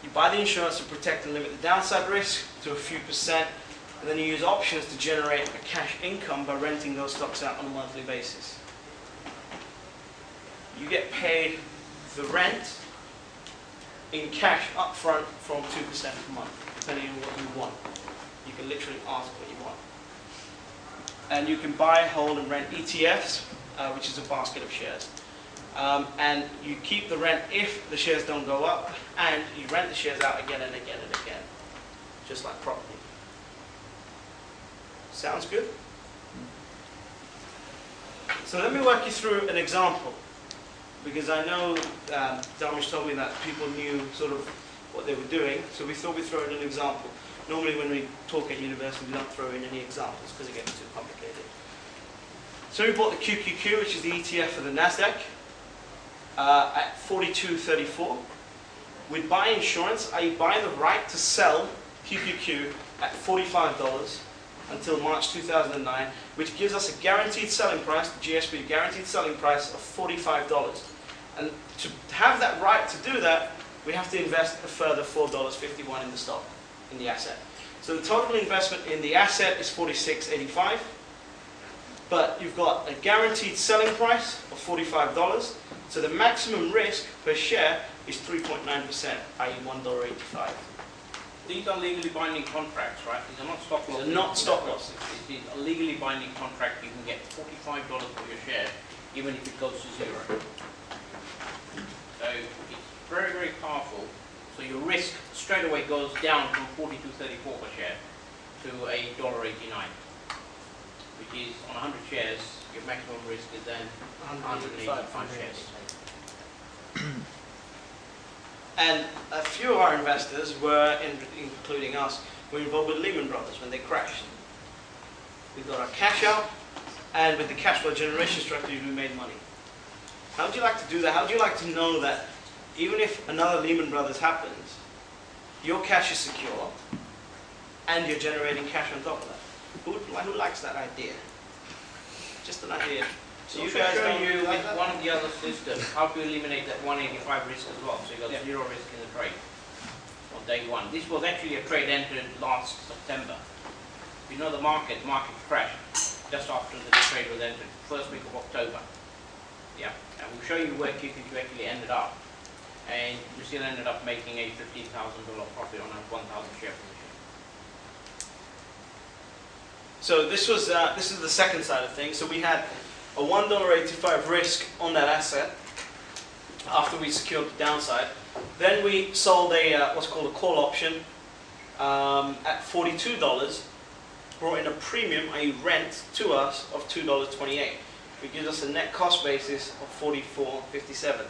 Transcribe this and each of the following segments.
You buy the insurance to protect and limit the downside risk to a few percent, and then you use options to generate a cash income by renting those stocks out on a monthly basis. You get paid the rent in cash up front from 2% per month, depending on what you want. You can literally ask what you want. And you can buy, hold, and rent ETFs, which is a basket of shares. And you keep the rent if the shares don't go up, and you rent the shares out again and again and again, just like property. Sounds good? So let me work you through an example, because I know Dharmesh told me that people knew sort of what they were doing, so we thought we'd throw in an example. Normally when we talk at university, we don't throw in any examples because it gets too complicated. So we bought the QQQ, which is the ETF for the NASDAQ, at 42.34. We'd buy insurance, i.e. buy the right to sell QQQ at $45 until March 2009, which gives us a guaranteed selling price, the GSP guaranteed selling price of $45. And to have that right to do that, we have to invest a further $4.51 in the stock, in the asset. So the total investment in the asset is $46.85, but you've got a guaranteed selling price of $45, so the maximum risk per share is 3.9%, i.e. $1.85. These are legally binding contracts, right? These are not stop losses. They're not stop losses. It is a legally binding contract. You can get $45 for your share, even if it goes to zero. So it's very, very powerful. So your risk straight away goes down from $42.34 per share to $1.89, which is on 100 shares, your maximum risk is then 185 shares. And a few of our investors were, including us, were involved with Lehman Brothers when they crashed. We got our cash out, and with the cash flow generation strategy, we made money. How would you like to do that? How would you like to know that even if another Lehman Brothers happens, your cash is secure, and you're generating cash on top of that? Who likes that idea? Just an idea. So you guys show you with one of the other systems how to eliminate that 185 risk as well. So you got zero risk in the trade on day one. This was actually a trade entered last September. You know the market crashed just after the trade was entered, first week of October. Yeah, and we'll show you where QQQ actually ended up, and we still ended up making a $15,000 profit on a 1,000 share position. So this is the second side of things. So we had a $1.85 risk on that asset after we secured the downside. Then we sold a what's called a call option at $42, brought in a premium, i.e. rent, to us of $2.28, which gives us a net cost basis of $44.57.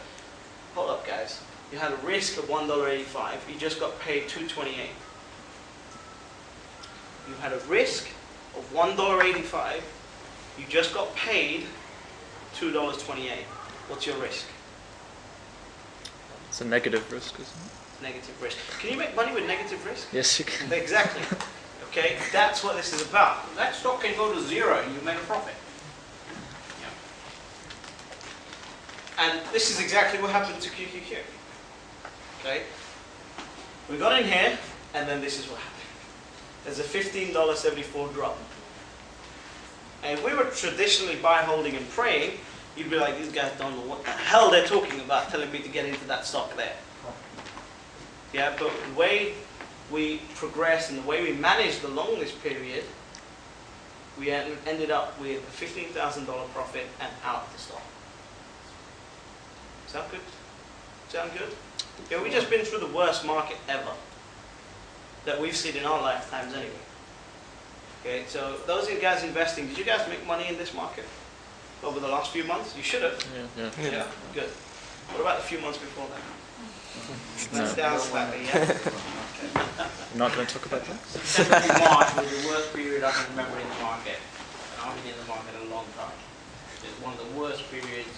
Hold up, guys. You had a risk of $1.85. You just got paid $2.28. You had a risk of $1.85. You just got paid $2.28. What's your risk? It's a negative risk, isn't it? Negative risk. Can you make money with negative risk? Yes, you can. Exactly. Okay, that's what this is about. That stock can go to zero and you make a profit. Yeah. And this is exactly what happened to QQQ. Okay? We got in here, and then this is what happened. There's a $15.74 drop. And if we were traditionally buy, holding, and praying, you'd be like, these guys don't know what the hell they're talking about, telling me to get into that stock there. Yeah, but the way we progressed and the way we managed along this period, we ended up with a $15,000 profit and out of the stock. Sound good? Sound good? Yeah, we've just been through the worst market ever that we've seen in our lifetimes anyway. Okay, so those of you guys investing, did you guys make money in this market over the last few months? You should have. Yeah, good. What about the few months before that? That's down slightly, yeah? I'm not going to talk about that. September to March was the worst period I can remember in the market. And I've been in the market a long time. It's one of the worst periods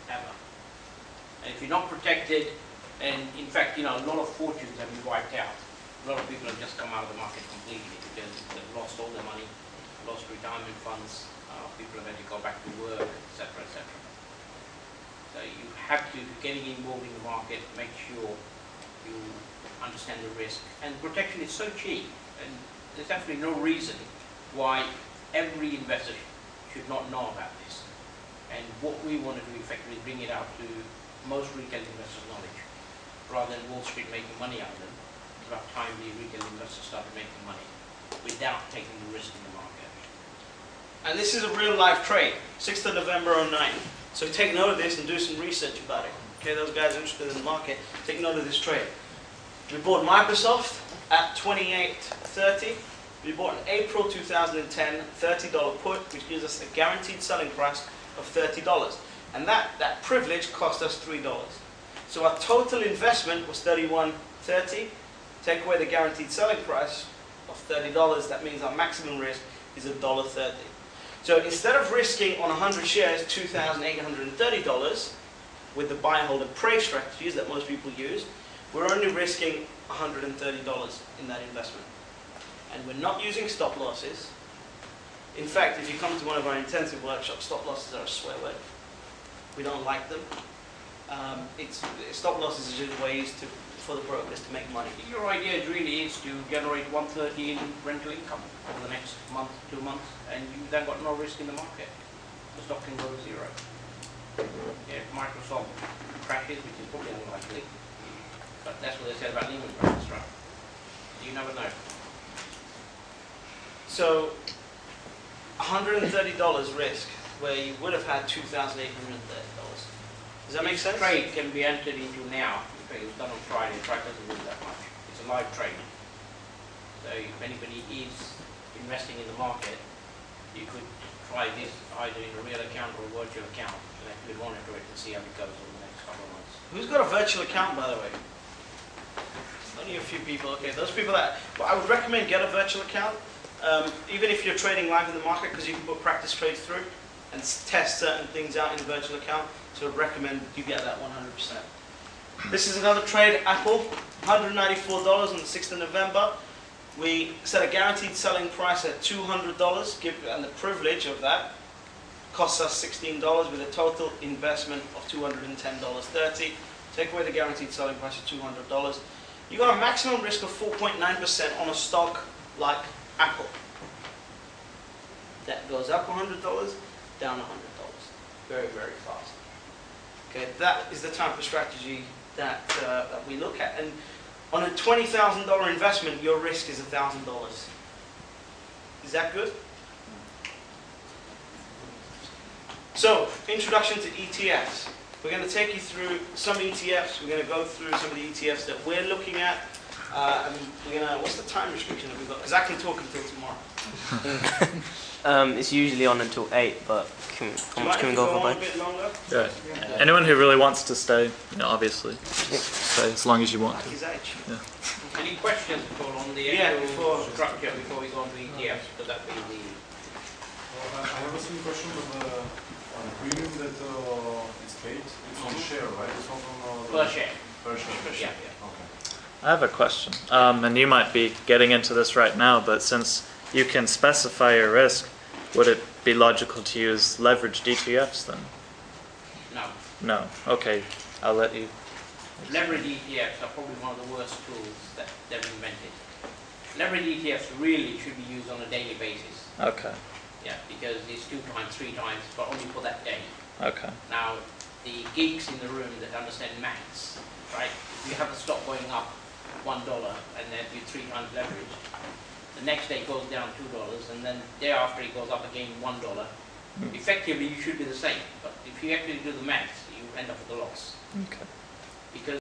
ever. And if you're not protected, and in fact, you know, a lot of fortunes have been wiped out. A lot of people have just come out of the market completely because they've lost all their money, lost retirement funds, people have had to go back to work, etc., etc. So you have to, if you're getting involved in the market, make sure you understand the risk. And protection is so cheap, and there's absolutely no reason why every investor should not know about this. And what we want to do effectively is bring it out to most retail investors' knowledge, rather than Wall Street making money out of them. It's about time the retail investors started making money without taking the risk in the market. And this is a real life trade, 6th of November 09. So take note of this and do some research about it. Okay, those guys interested in the market, take note of this trade. We bought Microsoft at 28.30. We bought in April 2010 $30 put, which gives us a guaranteed selling price of $30. And that privilege cost us $3. So our total investment was $31.30. Take away the guaranteed selling price of $30, that means our maximum risk is $1.30. So instead of risking on 100 shares $2,830 with the buy, hold, and pray strategies that most people use, we're only risking $130 in that investment. And we're not using stop losses. In fact, if you come to one of our intensive workshops, stop losses are a swear word. We don't like them. Stop losses are just ways for the brokers to make money. Your idea really is to generate $130 in rental income over the next month, 2 months, and you then got no risk in the market. The stock can go to zero. Yeah, if Microsoft crashes, which is probably unlikely, but that's what they said about Lehman Brothers, right? You never know. So, $130 risk where you would have had $2,830. Does that make sense? This trade can be entered into now. It was done on Friday. Friday doesn't lose that much. It's a live trade. So if anybody is investing in the market, you could try this either in a real account or a virtual account and actually monitor it and see how it goes over the next couple of months. Who's got a virtual account, by the way? Only a few people. Okay, those people that... Well, I would recommend get a virtual account, even if you're trading live in the market, because you can put practice trades through and test certain things out in the virtual account. So I'd recommend you get that 100%. This is another trade, Apple, $194 on the 6th of November. We set a guaranteed selling price at $200, and the privilege of that costs us $16 with a total investment of $210.30. Take away the guaranteed selling price of $200. You got a maximum risk of 4.9% on a stock like Apple. That goes up $100, down $100. Very, very fast. Okay, that is the type of strategy that we look at. And on a $20,000 investment, your risk is $1,000. Is that good? So, introduction to ETFs. We're going to take you through some ETFs. We're going to go through some of the ETFs that we're looking at. And we're going to, what's the time restriction that we've got? Because I can talk until tomorrow. It's usually on until 8, but can we go for a bit longer? Yeah. Anyone who really wants to stay, obviously, stay as long as you want to. His age. Yeah. Any questions at all on the actual structure before we go on to ETFs? Could that be the... I have a simple question, but the premium that is paid, it's on share, right? It's not on Per share. Per share. Yeah, yeah. Okay. I have a question, and you might be getting into this right now, but since you can specify your risk, would it be logical to use leveraged ETFs then? No. No. Okay, I'll let you. Leverage ETFs are probably one of the worst tools that they've invented. Leverage ETFs really should be used on a daily basis. Okay. Yeah, because it's 2 times, 3 times, but only for that day. Okay. Now, the geeks in the room that understand maths, right? If you have a stock going up $1 and then you 3 times leverage, the next day it goes down $2, and then the day after it goes up again $1. Effectively, you should be the same, but if you actually do the maths, you end up with a loss. Okay. Because